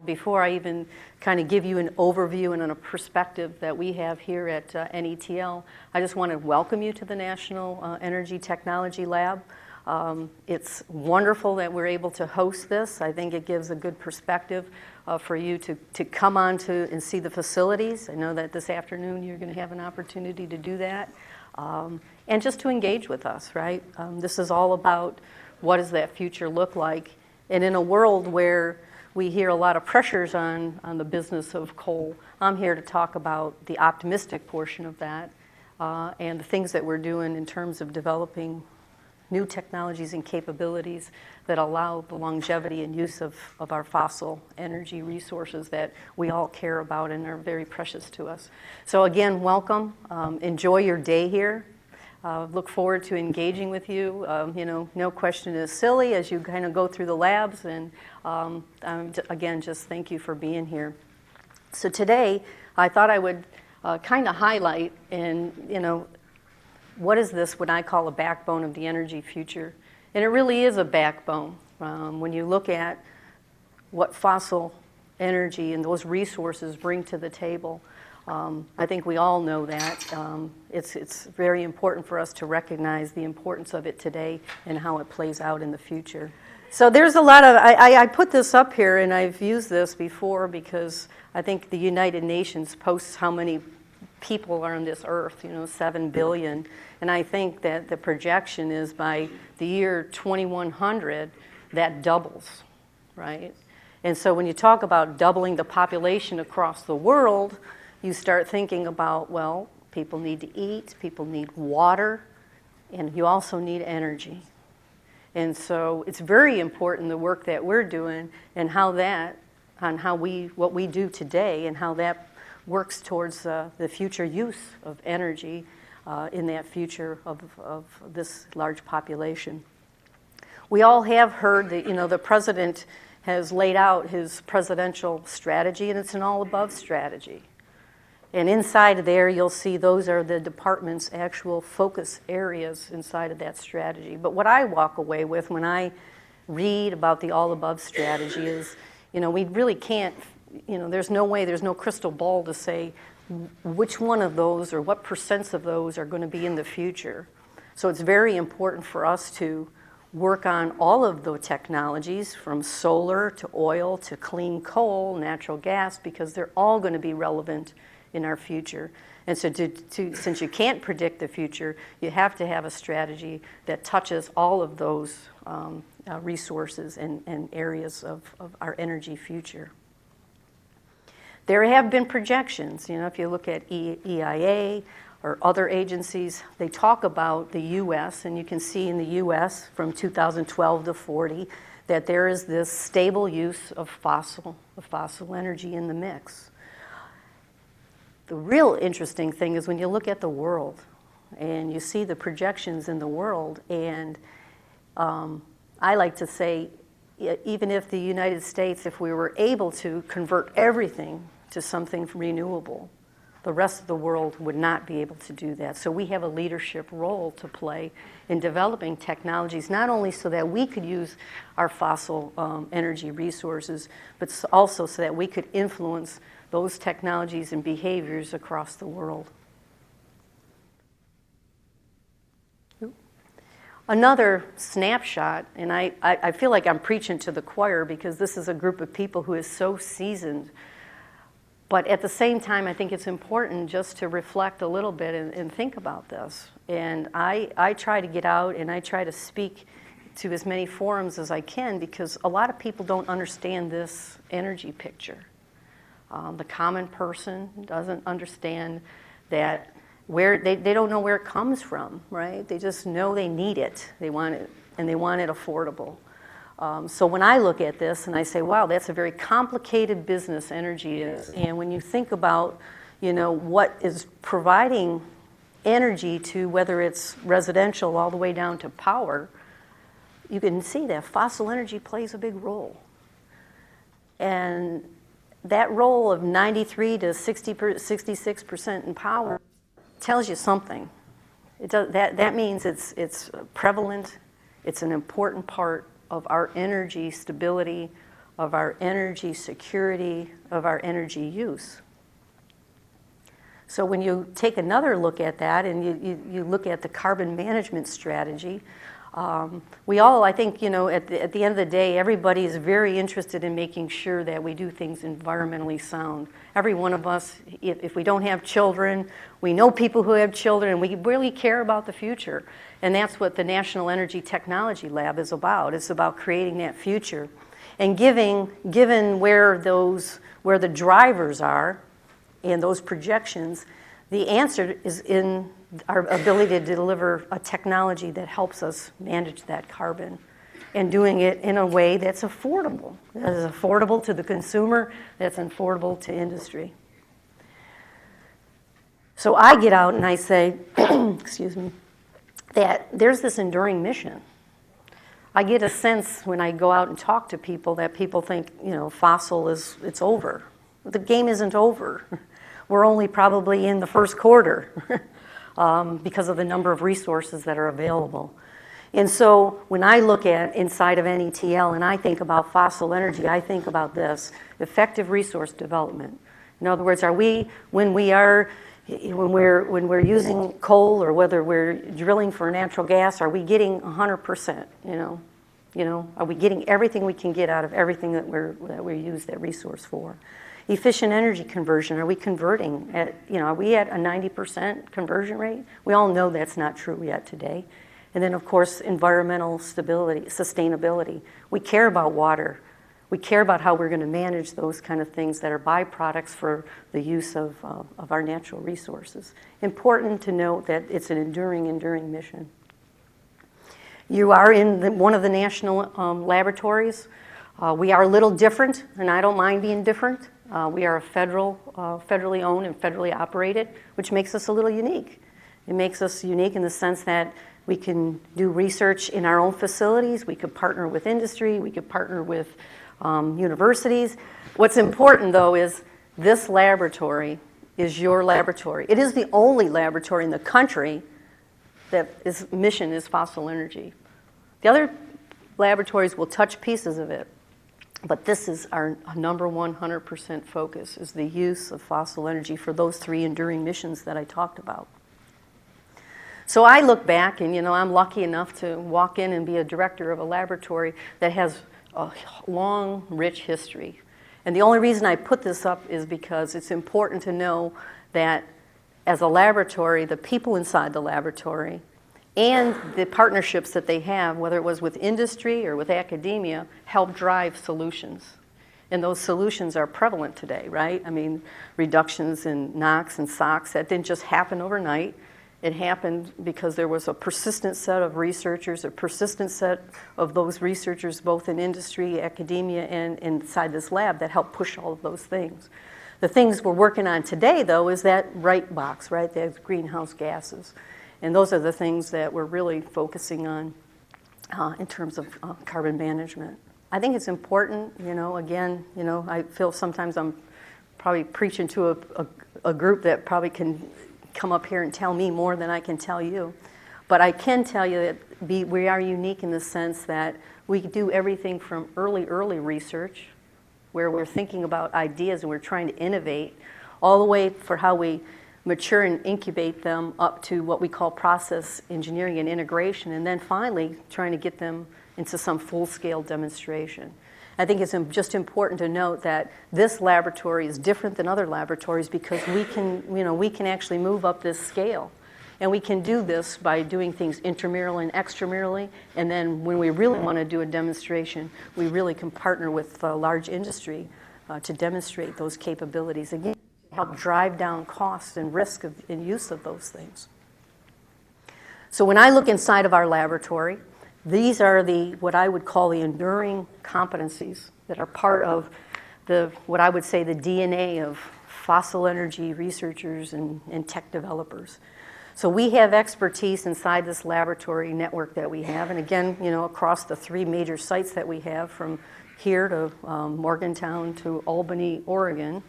Before I even kind of give you an overview and a perspective that we have here at NETL, I just want to welcome you to the National Energy Technology Lab. It's wonderful that we're able to host this. I think it gives a good perspective for you to come on to and see the facilities. I know that this afternoon you're going to have an opportunity to do that. And just to engage with us, right? This is all about what does that future look like. And in a world where we hear a lot of pressures on the business of coal, I'm here to talk about the optimistic portion of that and the things that we're doing in terms of developing new technologies and capabilities that allow the longevity and use of our fossil energy resources that we all care about and are very precious to us. So again, welcome. Enjoy your day here. Look forward to engaging with you. No question is silly as you kind of go through the labs. And again, just thank you for being here. So today, I thought I would kind of highlight what is this, what I call a backbone of the energy future. And it really is a backbone. When you look at what fossil energy and those resources bring to the table, I think we all know that. It's very important for us to recognize the importance of it today and how it plays out in the future. So there's a lot of, I put this up here and I've used this before because I think the United Nations posts how many people are on this earth, 7 billion. And I think that the projection is by the year 2100, that doubles, right? And so when you talk about doubling the population across the world, you start thinking about, well, people need to eat, people need water, and you also need energy. And so it's very important the work that we're doing and what we do today and how that works towards the future use of energy in that future of this large population. We all have heard that, the president has laid out his presidential strategy, and it's an all-above strategy. And inside there, you'll see those are the department's actual focus areas inside of that strategy. But what I walk away with when I read about the all-above strategy is, we really can't, there's no crystal ball to say which one of those or what percents of those are going to be in the future. So it's very important for us to work on all of the technologies from solar to oil to clean coal, natural gas, because they're all going to be relevant in our future. And so since you can't predict the future, you have to have a strategy that touches all of those resources and areas of our energy future. There have been projections, if you look at EIA or other agencies, they talk about the U.S., and you can see in the U.S. from 2012 to 40 that there is this stable use of fossil energy in the mix. The real interesting thing is when you look at the world and you see the projections in the world, and I like to say, even if the United States, if we were able to convert everything to something renewable, the rest of the world would not be able to do that. So we have a leadership role to play in developing technologies, not only so that we could use our fossil energy resources, but also so that we could influence those technologies and behaviors across the world. Another snapshot, and I feel like I'm preaching to the choir because this is a group of people who is so seasoned, but at the same time, I think it's important just to reflect a little bit and think about this. And I try to get out and I try to speak to as many forums as I can because a lot of people don't understand this energy picture. The common person doesn't understand that they don't know where it comes from, right? They just know they need it. They want it, and they want it affordable. So when I look at this and I say, wow, that's a very complicated business energy is. And when you think about, what is providing energy to whether it's residential all the way down to power, you can see that fossil energy plays a big role. And that role of 93 to 66% in power tells you something. That means it's prevalent, it's an important part of our energy stability, of our energy security, of our energy use. So when you take another look at that and you look at the carbon management strategy, we all, I think, at the end of the day, everybody is very interested in making sure that we do things environmentally sound. Every one of us, if we don't have children, we know people who have children, and we really care about the future. And that's what the National Energy Technology Lab is about. It's about creating that future. And given where the drivers are, and those projections, the answer is in our ability to deliver a technology that helps us manage that carbon and doing it in a way that's affordable. That is affordable to the consumer, that's affordable to industry. So I get out and I say, excuse me, that there's this enduring mission. I get a sense when I go out and talk to people that people think, fossil it's over. The game isn't over. We're only probably in the first quarter because of the number of resources that are available. And so when I look at inside of NETL and I think about fossil energy, I think about this, effective resource development. In other words, when we're using coal or whether we're drilling for natural gas, are we getting 100%, are we getting everything we can get out of everything that we use that resource for? Efficient energy conversion, are we converting are we at a 90% conversion rate? We all know that's not true yet today. And then, of course, environmental stability, sustainability. We care about water. We care about how we're going to manage those kind of things that are byproducts for the use of our natural resources. Important to note that it's an enduring mission. You are in one of the national laboratories. We are a little different, and I don't mind being different. We are a federally owned and federally operated, which makes us a little unique. It makes us unique in the sense that we can do research in our own facilities. We could partner with industry. We could partner with universities. What's important, though, is this laboratory is your laboratory. It is the only laboratory in the country that its mission is fossil energy. The other laboratories will touch pieces of it. But this is our number 100% focus, is the use of fossil energy for those three enduring missions that I talked about. So I look back and, I'm lucky enough to walk in and be a director of a laboratory that has a long, rich history. And the only reason I put this up is because it's important to know that as a laboratory, the people inside the laboratory and the partnerships that they have, whether it was with industry or with academia, help drive solutions. And those solutions are prevalent today, right? I mean, reductions in NOx and SOx, that didn't just happen overnight. It happened because there was a persistent set of researchers, a persistent set of those researchers, both in industry, academia, and inside this lab that helped push all of those things. The things we're working on today, though, is that right box, right? That's greenhouse gases. And those are the things that we're really focusing on in terms of carbon management. I think it's important, I feel sometimes I'm probably preaching to a group that probably can come up here and tell me more than I can tell you. But I can tell you that we are unique in the sense that we do everything from early research, where we're thinking about ideas and we're trying to innovate, all the way for how we mature and incubate them up to what we call process engineering and integration, and then finally trying to get them into some full-scale demonstration. I think it's just important to note that this laboratory is different than other laboratories because we can actually move up this scale. And we can do this by doing things intramurally and extramurally, and then when we really want to do a demonstration, we really can partner with large industry to demonstrate those capabilities. Again, help drive down costs and risk in use of those things. So when I look inside of our laboratory, these are what I would call the enduring competencies that are part of what I would say the DNA of fossil energy researchers and tech developers. So we have expertise inside this laboratory network that we have, and again, across the three major sites that we have, from here to Morgantown to Albany, Oregon.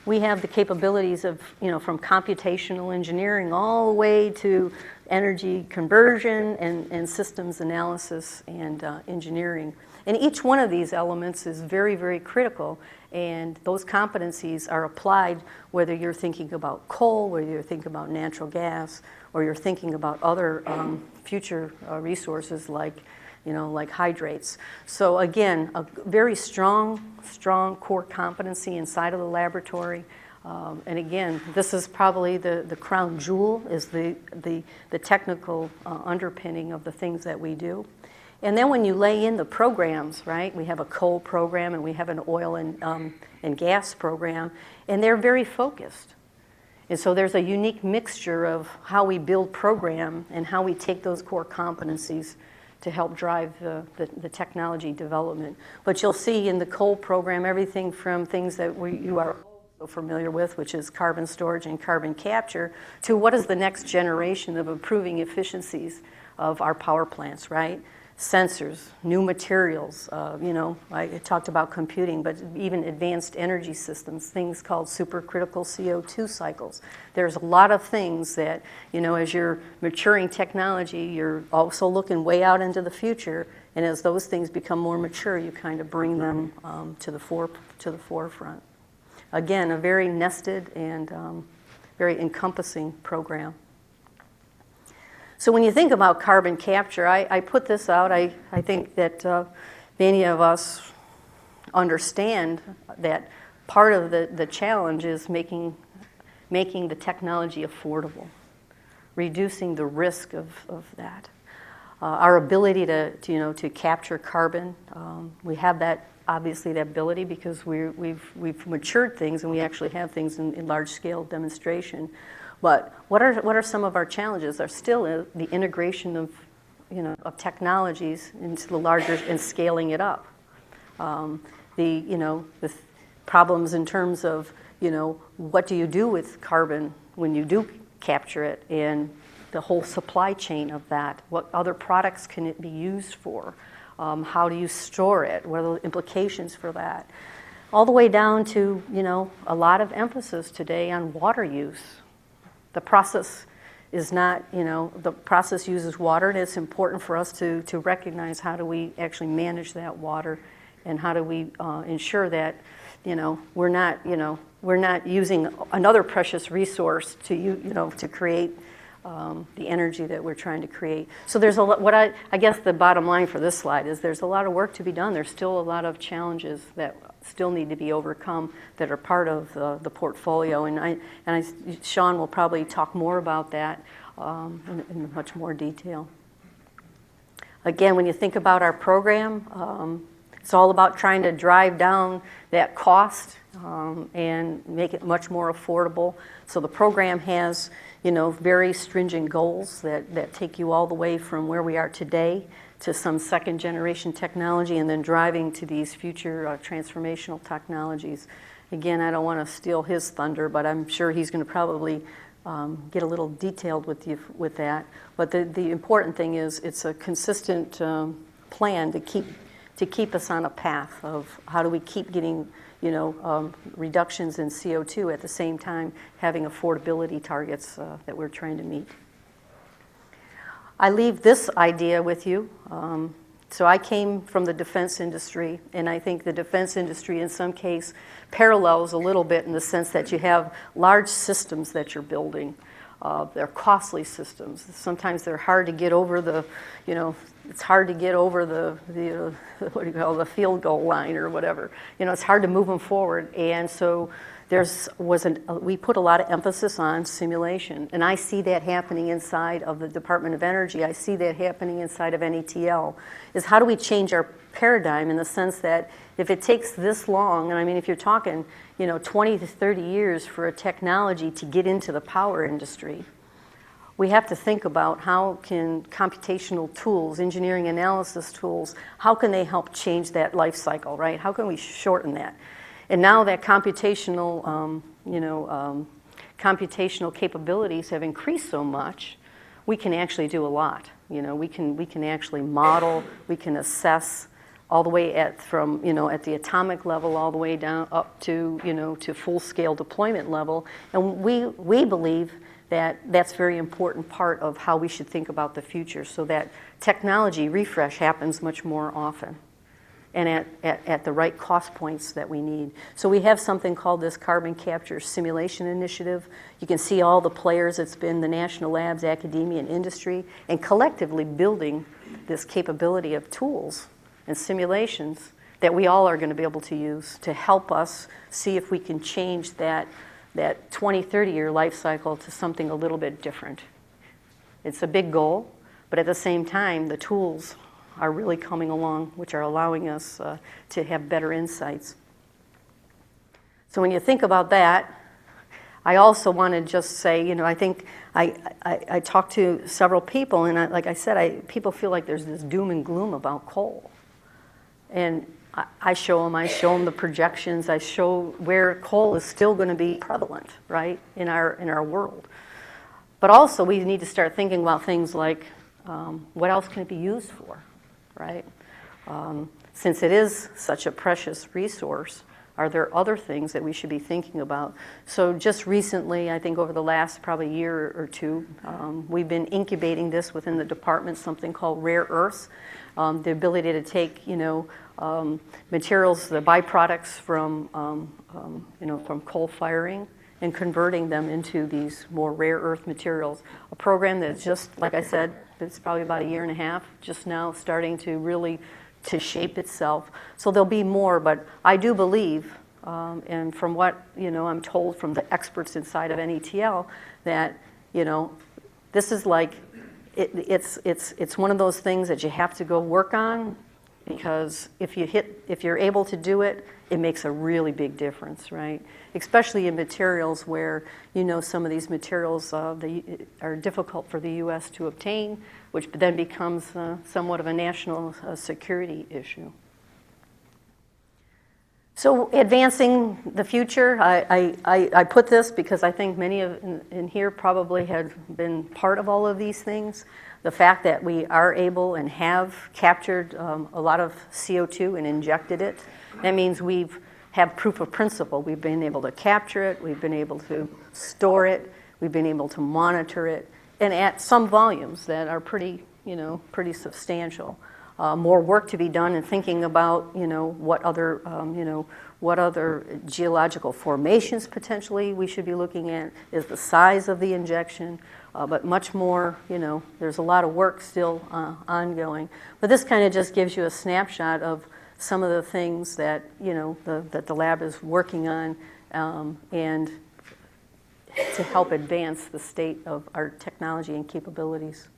we have the capabilities of, from computational engineering all the way to energy conversion and systems analysis and engineering. And each one of these elements is very, very critical, and those competencies are applied whether you're thinking about coal, whether you're thinking about natural gas, or you're thinking about other future resources like hydrates. So again, a very strong core competency inside of the laboratory. And again, this is probably the crown jewel, is the technical underpinning of the things that we do. And then when you lay in the programs, right, we have a coal program and we have an oil and gas program, and they're very focused. And so there's a unique mixture of how we build program and how we take those core competencies to help drive the technology development. But you'll see in the coal program everything from things that you are so familiar with, which is carbon storage and carbon capture, to what is the next generation of improving efficiencies of our power plants, right? Sensors, new materials, I talked about computing, but even advanced energy systems, things called supercritical CO2 cycles. There's a lot of things that, as you're maturing technology, you're also looking way out into the future, and as those things become more mature, you kind of bring them to the forefront. Again, a very nested and very encompassing program. So when you think about carbon capture, I put this out. I think that many of us understand that part of the challenge is making the technology affordable, reducing the risk of that. Our ability to capture carbon, we have that, obviously, that ability because we've matured things and we actually have things in large-scale demonstration. But what are some of our challenges? There's still the integration of technologies into the larger and scaling it up. The problems in terms of what do you do with carbon when you do capture it, and the whole supply chain of that. What other products can it be used for? How do you store it? What are the implications for that? All the way down to a lot of emphasis today on water use. The process is not, the process uses water, and it's important for us to recognize how do we actually manage that water, and how do we ensure that, we're not using another precious resource to create the energy that we're trying to create. So there's a lot. I guess the bottom line for this slide is there's a lot of work to be done. There's still a lot of challenges that still need to be overcome that are part of the portfolio, and Sean will probably talk more about that in much more detail. Again, when you think about our program, it's all about trying to drive down that cost and make it much more affordable. So the program has very stringent goals that take you all the way from where we are today to some second generation technology, and then driving to these future transformational technologies. Again, I don't want to steal his thunder, but I'm sure he's going to probably get a little detailed with that. But the important thing is it's a consistent plan to keep us on a path of how do we keep getting reductions in CO2 at the same time having affordability targets that we're trying to meet. I leave this idea with you. So I came from the defense industry, and I think the defense industry in some case parallels a little bit in the sense that you have large systems that you're building. They're costly systems. Sometimes they're hard to get over it's hard to get over the field goal line or whatever. It's hard to move them forward. And so we put a lot of emphasis on simulation. And I see that happening inside of the Department of Energy. I see that happening inside of NETL, is how do we change our paradigm in the sense that if it takes this long, and I mean, if you're talking, 20 to 30 years for a technology to get into the power industry, we have to think about how can computational tools, engineering analysis tools, how can they help change that life cycle, right? How can we shorten that? And now that computational capabilities have increased so much, we can actually do a lot. We can actually model, we can assess all the way from at the atomic level all the way down up to to full-scale deployment level. And we believe that that's a very important part of how we should think about the future, so that technology refresh happens much more often and at the right cost points that we need. So we have something called this Carbon Capture Simulation Initiative. You can see all the players. It's been the national labs, academia, and industry, and collectively building this capability of tools and simulations that we all are going to be able to use to help us see if we can change that 20, 30-year life cycle to something a little bit different. It's a big goal, but at the same time, the tools are really coming along, which are allowing us to have better insights. So when you think about that, I also want to just say, I think I talked to several people, and like I said, people feel like there's this doom and gloom about coal. And I show them the projections. I show where coal is still going to be prevalent, right, in our world. But also, we need to start thinking about things like what else can it be used for, right? Since it is such a precious resource, are there other things that we should be thinking about? So just recently, I think over the last probably year or two, we've been incubating this within the department, something called rare earths, the ability to take, materials, the byproducts from coal firing, and converting them into these more rare earth materials. A program that's just, like I said, it's probably about a year and a half, just now starting to really shape itself. So there'll be more, but I do believe, and from what I'm told from the experts inside of NETL, that this is like it's one of those things that you have to go work on, because if you're able to do it, it makes a really big difference, right? Especially in materials where some of these materials are difficult for the U.S. to obtain, which then becomes somewhat of a national security issue. So advancing the future, I put this because I think many in here probably have been part of all of these things. The fact that we are able and have captured a lot of CO2 and injected it, that means we've have proof of principle. We've been able to capture it, we've been able to store it, we've been able to monitor it, and at some volumes that are pretty substantial. More work to be done in thinking about, what other geological formations potentially we should be looking at, is the size of the injection, but much more, there's a lot of work still ongoing. But this kind of just gives you a snapshot of some of the things that, that the lab is working on, and to help advance the state of our technology and capabilities.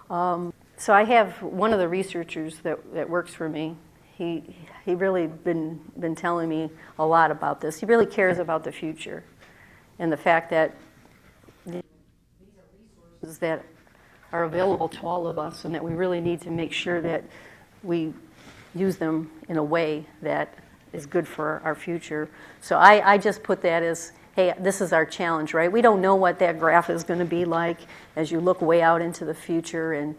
So I have one of the researchers that works for me. He really been telling me a lot about this. He really cares about the future and the fact that these are resources that are available to all of us, and that we really need to make sure that we use them in a way that is good for our future. So I just put that as, hey, this is our challenge, right? We don't know what that graph is going to be like as you look way out into the future, and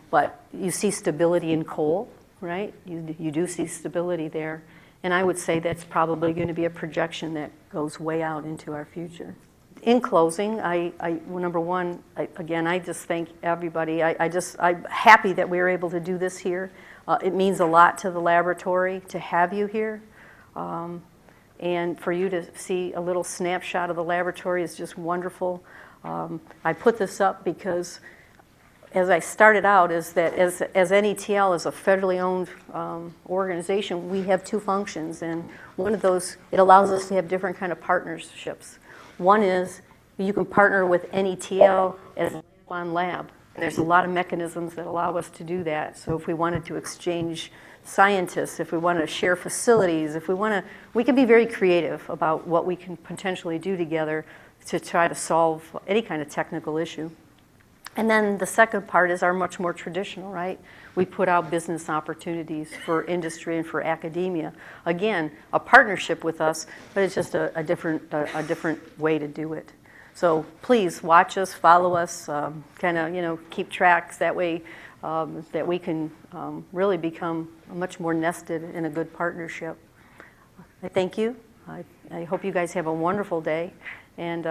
but you see stability in coal, right? You do see stability there, and I would say that's probably going to be a projection that goes way out into our future. In closing, number one, I just thank everybody. I'm happy that we were able to do this here. It means a lot to the laboratory to have you here. And for you to see a little snapshot of the laboratory is just wonderful. I put this up because, as I started out, is that as NETL is a federally owned organization, we have two functions, and one of those, it allows us to have different kind of partnerships. One is you can partner with NETL as a lab. There's a lot of mechanisms that allow us to do that. So if we wanted to exchange scientists, if we want to share facilities, we can be very creative about what we can potentially do together to try to solve any kind of technical issue. And then the second part is our much more traditional, right? We put out business opportunities for industry and for academia. Again, a partnership with us, but it's just a different way to do it. So please watch us, follow us, keep tracks. That way that we can really become much more nested in a good partnership. I thank you. I hope you guys have a wonderful day. And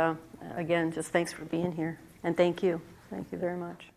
again, just thanks for being here. And thank you. Thank you very much.